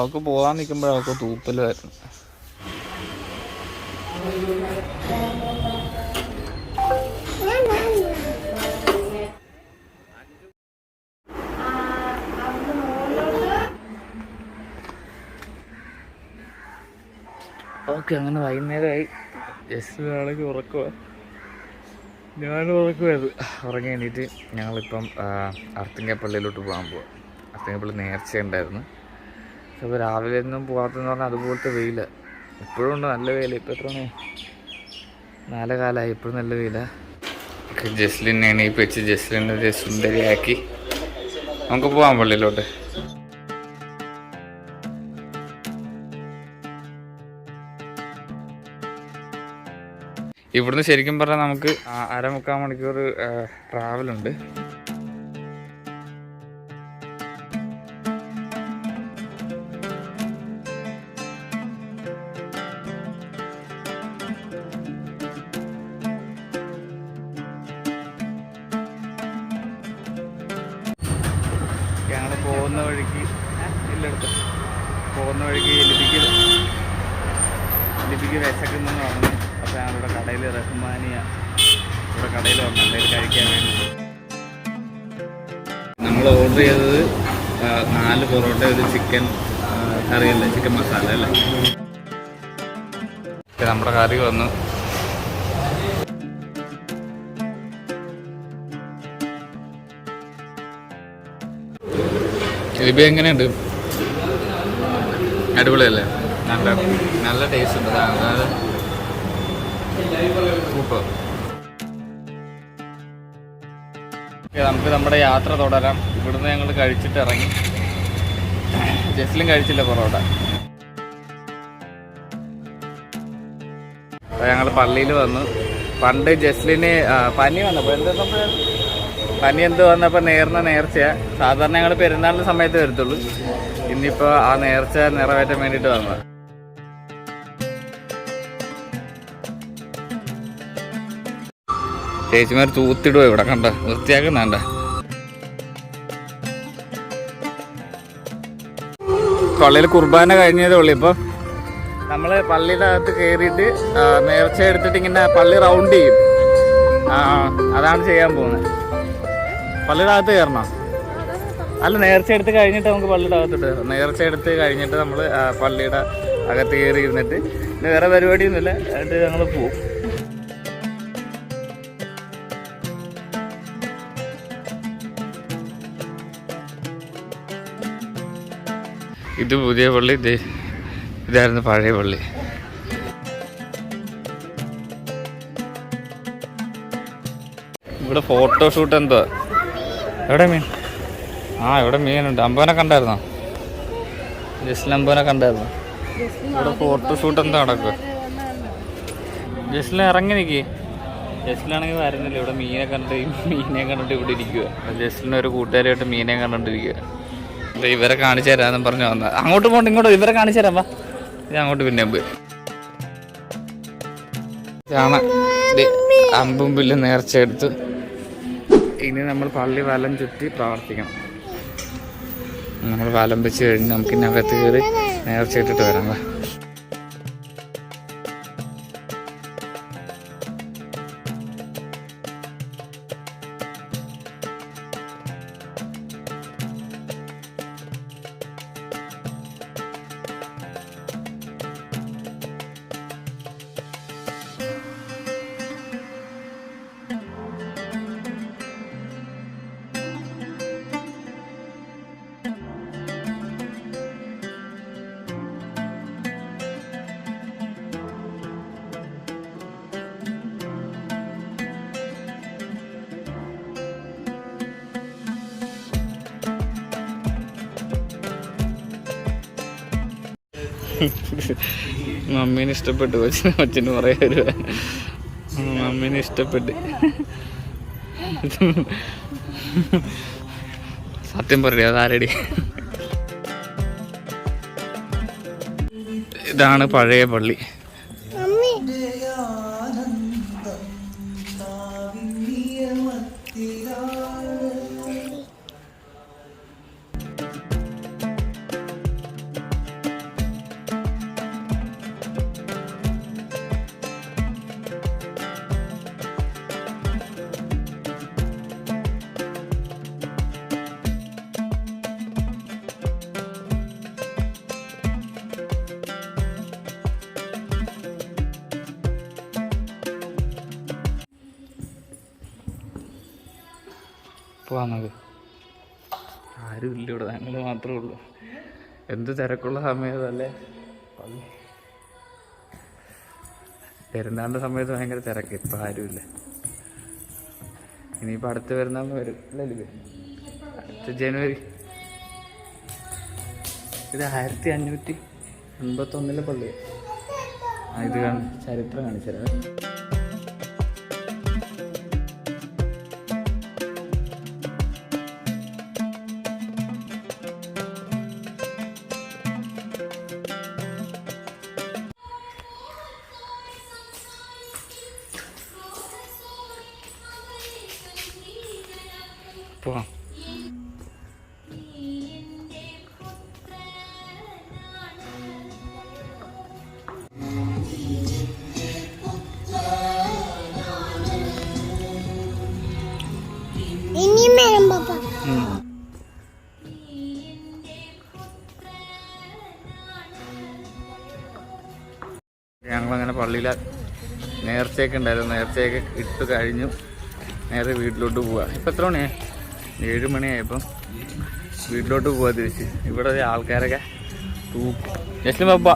അവൾക്ക് പോകാൻ നിൽക്കുമ്പോൾ അവൾക്ക് തൂപ്പലുമായിരുന്നു. ഓക്കെ, അങ്ങനെ വൈകുന്നേരമായി. ജസ്റ്റ് നാളേക്ക് ഉറക്കുക, ഞാനും ഉറക്കുമായിരുന്നു. ഉറങ്ങി എണീറ്റ് ഞങ്ങളിപ്പം അർത്തിങ്ക പള്ളിയിലോട്ട് പോകാൻ പോവാം. അർത്തിങ്ക പള്ളി നേർച്ച ഉണ്ടായിരുന്നു. അപ്പോൾ രാവിലെ ഒന്നും പോകാത്തെന്ന് പറഞ്ഞാൽ അതുപോലത്തെ വെയില ഇപ്പോഴും ഉണ്ട്, നല്ല വെയില. ഇപ്പോൾ എത്ര മണി? 4 കാലമായി, ഇപ്പോഴും നല്ല വെയില. ജസ്ലിനെ എണീപ്പിച്ച് ജസ്ലിനെ സുന്ദരിയാക്കി നമുക്ക് പോകാം പള്ളിയിലോട്ട്. ഇവിടുന്ന് ശരിക്കും പറഞ്ഞാൽ നമുക്ക് 1/4 മണിക്കൂർ ട്രാവലുണ്ട്. ഞങ്ങൾ പോകുന്ന വഴിക്ക് ലിപിക്ക് വിശക്കുന്നെന്ന് പറഞ്ഞു. അപ്പോൾ ഞങ്ങളുടെ കടയിൽ റഹ്മാനിയ ഇവിടെ കടയിൽ വന്നു എന്തെങ്കിലും കഴിക്കാൻ വേണ്ടി. നമ്മൾ ഓർഡർ ചെയ്തത് 4 പൊറോട്ട, ഒരു ചിക്കൻ കറിയല്ലേ, ചിക്കൻ മസാല അല്ലേ. നമ്മുടെ കറി വന്നു. ലിബി എങ്ങനെയുണ്ട്? അടിപൊളിയല്ലേ? നല്ല ടേസ്റ്റ് ഉണ്ട്. അതായത് സൂപ്പർ. നമുക്ക് നമ്മുടെ യാത്ര തുടരാം. ഇവിടുന്ന് ഞങ്ങൾ കഴിച്ചിട്ട് ഇറങ്ങി. ജസ്ലിൻ കഴിച്ചില്ല പൊറോട്ട. അപ്പോൾ ഞങ്ങൾ പള്ളിയിൽ വന്നു. പണ്ട് ജസ്ലിന് പനി വന്നപ്പോൾ എന്ത് വന്നപ്പോൾ നേർച്ചയാണ്. സാധാരണ ഞങ്ങൾ പെരുന്നാളിൻ്റെ സമയത്ത് വരത്തുള്ളൂ. ഇന്നിപ്പോൾ ആ നേർച്ച നിറവേറ്റാൻ വേണ്ടിയിട്ട് വന്നത്. ചേച്ചിമാർ തൂത്തിടുവോ ഇവിടെ, കണ്ട വൃത്തിയാക്കുന്നുണ്ട. പള്ളിയിൽ കുർബാന കഴിഞ്ഞതേ ഉള്ളൂ. ഇപ്പം നമ്മൾ പള്ളിയുടെ അകത്ത് കയറിയിട്ട് നേർച്ച എടുത്തിട്ട് ഇങ്ങനെ പള്ളി റൗണ്ട് ചെയ്യും. അതാണ് ചെയ്യാൻ പോകുന്നത്. പള്ളിയുടെ അകത്ത് കയറണം. അല്ല, നേർച്ച എടുത്ത് കഴിഞ്ഞിട്ട് നമുക്ക് പള്ളിയുടെ അകത്തിട്ട് കയറാം. നേർച്ച എടുത്ത് കഴിഞ്ഞിട്ട് നമ്മൾ പള്ളിയുടെ അകത്ത് കയറി ഇരുന്നിട്ട് വേറെ പരിപാടിയൊന്നുമില്ല. എന്നിട്ട് ഞങ്ങൾ പോവും. ഇത് പുതിയ പള്ളി, ഇതായിരുന്നു പഴയ പള്ളി. ഇവിടെ ഫോട്ടോഷൂട്ട് എന്തോ. എവിടെ മീൻ? ഇവിടെ മീനുണ്ട്. അമ്പവനെ കണ്ടായിരുന്നോ? ജസ്ലിൻ അമ്പവനെ കണ്ടായിരുന്നോ? ഇവിടെ ഫോട്ടോഷൂട്ട് എന്താ നടക്കുക? ജസ്ലിൻ ഇറങ്ങി നിൽക്കി. ജസ്ലിനാണെങ്കിൽ വരുന്നില്ല. ഇവിടെ മീനെ കണ്ടിട്ട് ഇവിടെ ഇരിക്കുക. ജസ്ലിന് ഒരു കൂട്ടുകാരായിട്ട് മീനെ കണ്ടിട്ടിരിക്കുക. ഇവരെ കാണിച്ചു തരാമെന്ന് പറഞ്ഞു വന്നത്. അങ്ങോട്ട് പോകണ്ട, ഇങ്ങോട്ട് ഇവരെ കാണിച്ചു തരാം. വാ, ഇത് അങ്ങോട്ട് പിന്നെ പോയി അമ്പും പുല്ല് നേർച്ച എടുത്ത് ഇനി നമ്മൾ പള്ളി വലം ചുറ്റി പ്രാർത്ഥിക്കണം. നമ്മൾ വലം വെച്ച് കഴിഞ്ഞ് നമുക്ക് ഇതിനകത്ത് കയറി നേർച്ച ഇട്ടിട്ട് വരാം. വാ. മമ്മീനെ ഇഷ്ടപ്പെട്ടു. കൊച്ചിന് പറയാ ഒരു മമ്മീനെ ഇഷ്ടപ്പെട്ട്. സത്യം പറയാ, അതാരടി? ഇതാണ് പഴയ പള്ളി. പോവാന്നത്. ആരും ഇല്ല ഇവിടെ, ഞങ്ങൾ മാത്രമേ ഉള്ളൂ. എന്ത് തിരക്കുള്ള സമയത്തല്ലേ പള്ളി. പെരുന്നാളിൻ്റെ സമയത്ത് ഭയങ്കര തിരക്ക്. ഇപ്പം ആരുമില്ല. ഇനിയിപ്പോൾ അടുത്ത് പെരുന്നാളിന് വരും അല്ലേ? അടുത്ത ജനുവരി. ഇത് 1581 പള്ളിയാണ്. ഇത് ചരിത്രം കാണിച്ചത്. പോവാം. ഞങ്ങളങ്ങനെ പള്ളിയിലെ നേർച്ചയൊക്കെ ഉണ്ടായിരുന്നു. നേർച്ചയൊക്കെ ഇട്ട് കഴിഞ്ഞു. നേരെ വീട്ടിലോട്ട് പോവുക. ഇപ്പം എത്ര മണിയായി? 7 മണിയായപ്പം വീട്ടിലോട്ട് പോവാ തിരിച്ച്. ഇവിടെ ആൾക്കാരൊക്കെ തൂക്കും. ജസ്റ്റ് പപ്പ